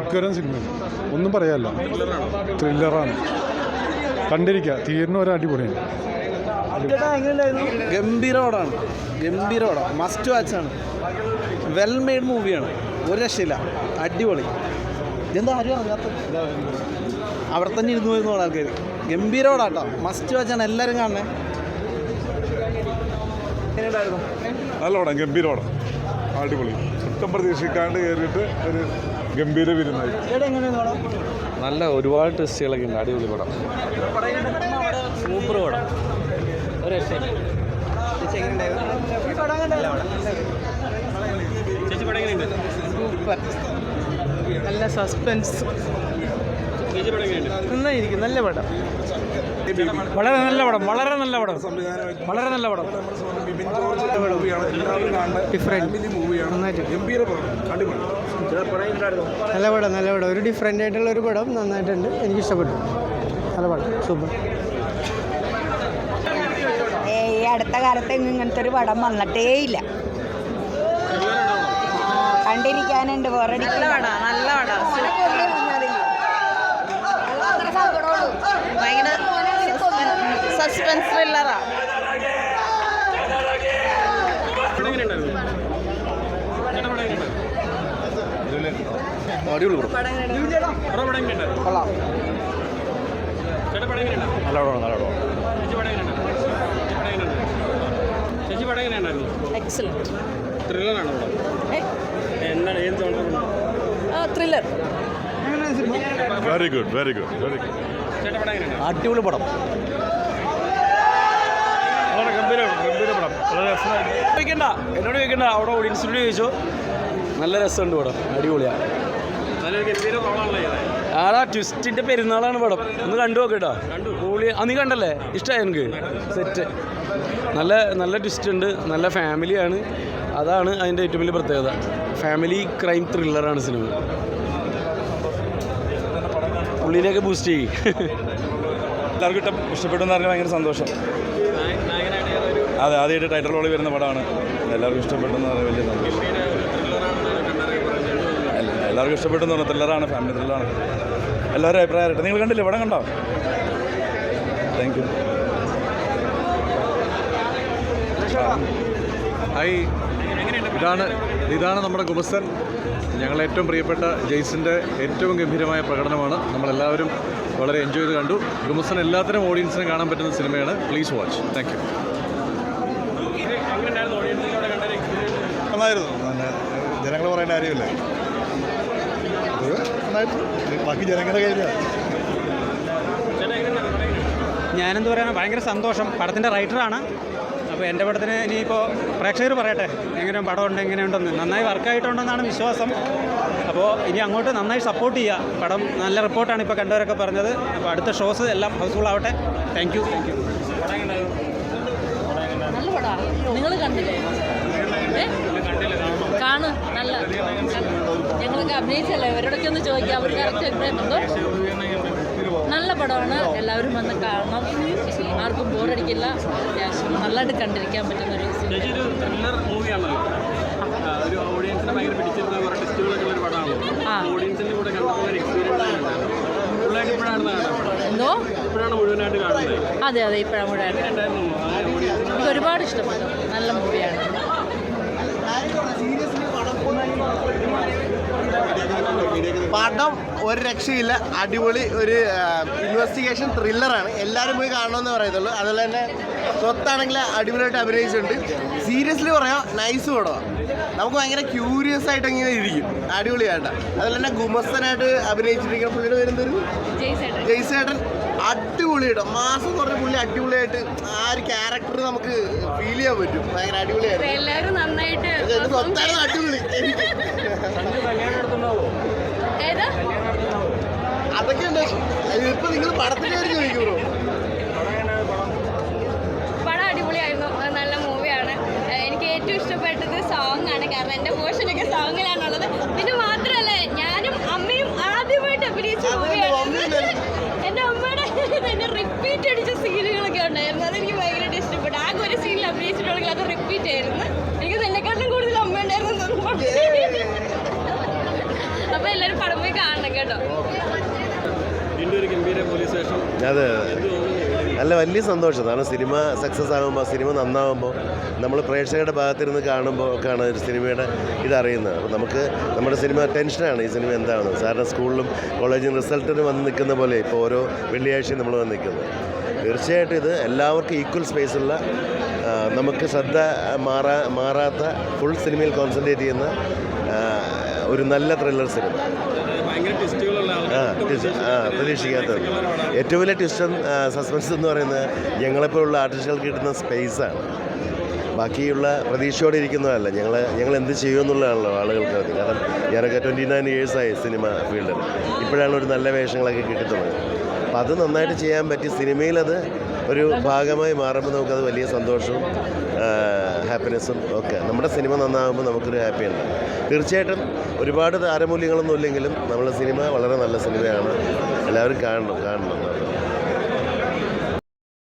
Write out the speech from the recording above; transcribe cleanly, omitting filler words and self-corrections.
ഉഗ്രൻ സിനിമ, ഒന്നും പറയാല്ല, ത്രില്ലറാണ്, കണ്ടിരിക്കുക, തീർന്ന ഒരു അടിപൊളിയാണ്. ഗംഭീര പടമാണ്, ഗംഭീര പടം, മസ്റ്റ് വാച്ചാണ്, വെൽ മെയ്ഡ് മൂവിയാണ്, ഒരു രക്ഷയില്ല, അടിപൊളി. ഇതെന്താ ആരും അറിയാത്ത, അവിടെ തന്നെ ഇരുന്ന് പോയിരുന്ന ആൾക്കാർ. ഗംഭീര പടം കേട്ടോ, മസ്റ്റ് വാച്ചാണ്, എല്ലാവരും കാണണേ. നല്ല പടം, ഗംഭീര പടം, അടിപൊളി, ഒട്ടും പ്രതീക്ഷിക്കാണ്ട് കയറിയിട്ട് ഒരു ഗംഭീര വിരുന്നായി. നല്ല ഒരുപാട് ടെസ്റ്റുകളൊക്കെ ഉണ്ട്, അടിപൊളി പടം, സൂപ്പർ പടം, ഒരു രക്ഷയില്ല. സൂപ്പർ, നല്ല സസ്പെൻസ്, നന്നായിരിക്കും, നല്ല പടം, വളരെ നല്ല പടം, വളരെ നല്ല പടം, വളരെ നല്ല പടം, ഡിഫറെൻറ്റ്, നല്ല പടം, നല്ല പടം, ഒരു ഡിഫറെൻ്റ് ആയിട്ടുള്ള ഒരു പടം, നന്നായിട്ടുണ്ട്, എനിക്ക് ഇഷ്ടപ്പെട്ടു, നല്ല പടം, സൂപ്പർ. ഈ അടുത്ത കാലത്ത് ഇങ്ങനത്തെ ഒരു പടം വന്നിട്ടേ ഇല്ല, കണ്ടിരിക്കാനുണ്ട്, വേറടിക്കില്ല. നല്ല പടം, ഭയങ്കര സസ്പെൻസ് ത്രില്ലറാ. അടിപൊളി പടം, കൊള്ളാം, നല്ല പടം, നല്ല പടം. എക്സലന്റ് ത്രില്ലറാണോ എന്താണ്, ഏത് ജോണറാണ്? Thriller. Very good, very good, very good, അടിപൊളി പടം, ചോദിക്കണ്ട, എന്നോട് ചോദിക്കണ്ട, അവിടെ ഓഡിയൻസിനോട് ചോദിച്ചു. നല്ല രസമുണ്ട് പടം, അടിപൊളിയാണ്. ആടാ ട്വിസ്റ്റിൻ്റെ പെരുന്നാളാണ് പടം, ഒന്ന് കണ്ടു നോക്കട്ടോ. പൊളി, നീ കണ്ടല്ലേ, ഇഷ്ടമായി എനിക്ക്, സെറ്റ്, നല്ല നല്ല ട്വിസ്റ്റ് ഉണ്ട്, നല്ല ഫാമിലിയാണ്, അതാണ് അതിൻ്റെ ഏറ്റവും വലിയ പ്രത്യേകത. ഫാമിലി ക്രൈം ത്രില്ലറാണ് സിനിമ, പുള്ളിനെയൊക്കെ ബൂസ്റ്റ് ചെയ്യും. എല്ലാവർക്കും ഇഷ്ടപ്പെട്ടു എന്ന് പറഞ്ഞാൽ ഭയങ്കര സന്തോഷം. അതെ, ആദ്യമായിട്ട് ടൈറ്റിൽ റോളിൽ വരുന്ന പടമാണ്, എല്ലാവർക്കും ഇഷ്ടപ്പെട്ടെന്ന് പറഞ്ഞാൽ വലിയ സന്തോഷം. എല്ലാവർക്കും ഇഷ്ടപ്പെട്ടെന്ന് പറഞ്ഞാൽ ത്രില്ലറാണ്, ഫാമിലി ത്രില്ലറാണ്, എല്ലാവരും അഭിപ്രായമായിട്ട്. നിങ്ങൾ കണ്ടില്ലേ, പടം കണ്ടോ? Thank you. ഹായ്, ഇതാണ് നമ്മുടെ ഗുമസ്തൻ. ഞങ്ങൾ ഏറ്റവും പ്രിയപ്പെട്ട ജെയ്സിൻ്റെ ഏറ്റവും ഗംഭീരമായ പ്രകടനമാണ്, നമ്മളെല്ലാവരും വളരെ എൻജോയ് ചെയ്ത് കണ്ടു. ഗുമസ്തൻ എല്ലാത്തരം ഓഡിയൻസിനും കാണാൻ പറ്റുന്ന സിനിമയാണ്, പ്ലീസ് വാച്ച്. Thank you. നന്നായിരുന്നു, ജനങ്ങൾ പറയേണ്ട കാര്യമില്ല, ബാക്കി ജനങ്ങളുടെ കയ്യിലാണ്. ഞാനെന്ത് പറയാനാണ്, ഭയങ്കര സന്തോഷം. പടത്തിൻ്റെ റൈറ്ററാണ്, അപ്പോൾ എൻ്റെ പടത്തിന് ഇനിയിപ്പോൾ പ്രേക്ഷകർ പറയട്ടെ എങ്ങനെ പടമുണ്ട്, എങ്ങനെയുണ്ടെന്ന്. നന്നായി വർക്കായിട്ടുണ്ടെന്നാണ് വിശ്വാസം. അപ്പോൾ ഇനി അങ്ങോട്ട് നന്നായി സപ്പോർട്ട് ചെയ്യുക. പടം നല്ല റിപ്പോർട്ടാണ് ഇപ്പോൾ കണ്ടവരൊക്കെ പറഞ്ഞത്. അപ്പോൾ അടുത്ത ഷോസ് എല്ലാം ഹൗസ്ഫുൾ ആവട്ടെ. Thank you, thank you. നല്ല പടമാണ്, നിങ്ങൾ കണ്ടില്ലേ? കാണു, നല്ല, ഞങ്ങളൊക്കെ അഭിനയിച്ചല്ലേ, ഇവരോടൊക്കെ ഒന്ന് ചോദിക്കാം, അവർ കറക്റ്റ് അഭിപ്രായം എന്തോ. നല്ല പടമാണ്, എല്ലാവരും വന്ന് കാണണം, ആർക്കും ബോറടിക്കില്ല, അത്യാവശ്യം നല്ലതായിട്ട് കണ്ടിരിക്കാൻ പറ്റുന്ന ഒരു ത്രില്ലർ മൂവിയാണല്ലോ, ഒരു ഓഡിയൻസിനെ ഭയങ്കര പിടിച്ചിരുന്ന കുറേ ടെസ്റ്റുകളൊക്കെ ഉള്ള ഒരു പടമാണ്. ഓഡിയൻസിൻ്റെ കൂടെ കണ്ടപ്പോൾ ഒരു എക്സ്പീരിയൻസ് ഫുള്ളായിട്ട് ഇപ്പോഴാണ് കാണുന്നത്. എന്തോ ഇപ്പോഴാണ് മുഴുവനായിട്ട് കാണുന്നത്. അതെ അതെ, ഇപ്പോഴാണ് മുഴുവനായിട്ട്. എനിക്ക് ഒരുപാട് ഇഷ്ടപ്പെട്ടു, നല്ല മൂവിയാണ്. പടം ഒരു രക്ഷയില്ല, അടിപൊളി ഒരു ഇൻവെസ്റ്റിഗേഷൻ ത്രില്ലറാണ്, എല്ലാവരും പോയി കാണണമെന്ന് പറയത്തുള്ളൂ. അതുപോലെ തന്നെ സ്വത്താണെങ്കിൽ അടിപൊളിയായിട്ട് അഭിനയിച്ചിട്ടുണ്ട്. സീരിയസ്ലി പറയാം, നൈസ് പടമാണ്, നമുക്ക് ഭയങ്കര ക്യൂരിയസ് ആയിട്ട് ഇങ്ങനെ ഇരിക്കും, അടിപൊളിയായിട്ട്. അതുപോലെ തന്നെ ഗുമസ്തനായിട്ട് അഭിനയിച്ചിരിക്കുന്ന പുള്ളിയുടെ പേരെന്തൊരു ജയ്സേട്ടൻ, അടിപൊളിയായിട്ട് മാസം എന്ന് പറഞ്ഞ പുള്ളി അടിപൊളിയായിട്ട് ആ ഒരു ക്യാരക്ടർ നമുക്ക് ഫീൽ ചെയ്യാൻ പറ്റും, ഭയങ്കര അടിപൊളിയായിട്ട്. എല്ലാവരും നന്നായിട്ട് സ്വത്താണ് അടിപൊളി. അതൊക്കെ ഉണ്ട്. ഇപ്പൊ നിങ്ങൾ പടത്തിന്റെ കാര്യം ചോദിക്കുമോ? പടം അടിപൊളിയായിരുന്നു, നല്ല മൂവിയാണ്. എനിക്ക് ഏറ്റവും ഇഷ്ടപ്പെട്ടത് സോങ് ആണ്, കാരണം എൻ്റെ പോർഷനൊക്കെ സോങ്ങിലാണുള്ളത്. പിന്നെ മാത്രമല്ല, ഞാനും അമ്മയും ആദ്യമായിട്ട് അഭിനയിച്ച മൂവിയാണ്. എൻ്റെ അമ്മയുടെ തന്നെ റിപ്പീറ്റ് അടിച്ച സീനുകളൊക്കെ ഉണ്ടായിരുന്നു, അതെനിക്ക് ഭയങ്കരമായിട്ട് ഇഷ്ടപ്പെട്ടു. ആകെ ഒരു സീനിൽ അഭിനയിച്ചിട്ടുണ്ടെങ്കിൽ അത് റിപ്പീറ്റ് ആയിരുന്നു. എനിക്ക് എന്നെക്കാട്ടിലും കൂടുതൽ അമ്മ ഉണ്ടായിരുന്നു. അപ്പോൾ പടം പോയി കാണണം കേട്ടോ. വീണ്ടും ഒരു ഗംഭീര പോലീസ് സ്റ്റേഷൻ. അതെ നല്ല വലിയ സന്തോഷം. കാരണം സിനിമ സക്സസ് ആകുമ്പോൾ, സിനിമ നന്നാകുമ്പോൾ, നമ്മൾ പ്രേക്ഷകരുടെ ഭാഗത്തിരുന്ന് കാണുമ്പോൾ ഒക്കെയാണ് ഒരു സിനിമയുടെ ഇതറിയുന്നത്. അപ്പോൾ നമുക്ക് നമ്മുടെ സിനിമ ടെൻഷനാണ് ഈ സിനിമ എന്താണെന്ന്. സാറിന് സ്കൂളിലും കോളേജിലും റിസൾട്ടിന് വന്ന് നിൽക്കുന്ന പോലെ ഇപ്പോൾ ഓരോ വെള്ളിയാഴ്ചയും നമ്മൾ വന്ന് നിൽക്കുന്നത്. തീർച്ചയായിട്ടും ഇത് എല്ലാവർക്കും ഈക്വൽ സ്പേസുള്ള, നമുക്ക് ശ്രദ്ധ മാറാത്ത, ഫുൾ സിനിമയിൽ കോൺസെൻട്രേറ്റ് ചെയ്യുന്ന ഒരു നല്ല ത്രില്ലർ സിനിമ. ഭയങ്കര ട്വിസ്റ്റുകളുള്ള പ്രതീക്ഷിക്കാത്തത്. ഏറ്റവും വലിയ ട്വിസ്റ്റും സസ്പെൻസ് എന്ന് പറയുന്നത് ഞങ്ങളെപ്പോലുള്ള ആർട്ടിസ്റ്റുകൾക്ക് കിട്ടുന്ന സ്പേസാണ്. ബാക്കിയുള്ള പ്രതീക്ഷയോടെ ഇരിക്കുന്നതല്ല. ഞങ്ങൾ എന്ത് ചെയ്യുമെന്നുള്ളതാണല്ലോ ആളുകൾക്ക് അത്. കാരണം ഞാനൊക്കെ 29 ഇയേഴ്സായി സിനിമ ഫീൽഡിൽ. ഇപ്പോഴാണ് ഒരു നല്ല വേഷങ്ങളൊക്കെ കിട്ടിയിട്ടുള്ളത്. അപ്പം അത് നന്നായിട്ട് ചെയ്യാൻ പറ്റി. സിനിമയിലത് ഒരു ഭാഗമായി മാറുമ്പോൾ നമുക്കത് വലിയ സന്തോഷവും ഹാപ്പിനെസ്സും ഒക്കെ. നമ്മുടെ സിനിമ നന്നാകുമ്പോൾ നമുക്കൊരു ഹാപ്പി ഉണ്ട്. തീർച്ചയായിട്ടും ഒരുപാട് താരമൂല്യങ്ങളൊന്നും ഇല്ലെങ്കിലും നമ്മുടെ സിനിമ വളരെ നല്ല സിനിമയാണ്. എല്ലാവരും കാണണം.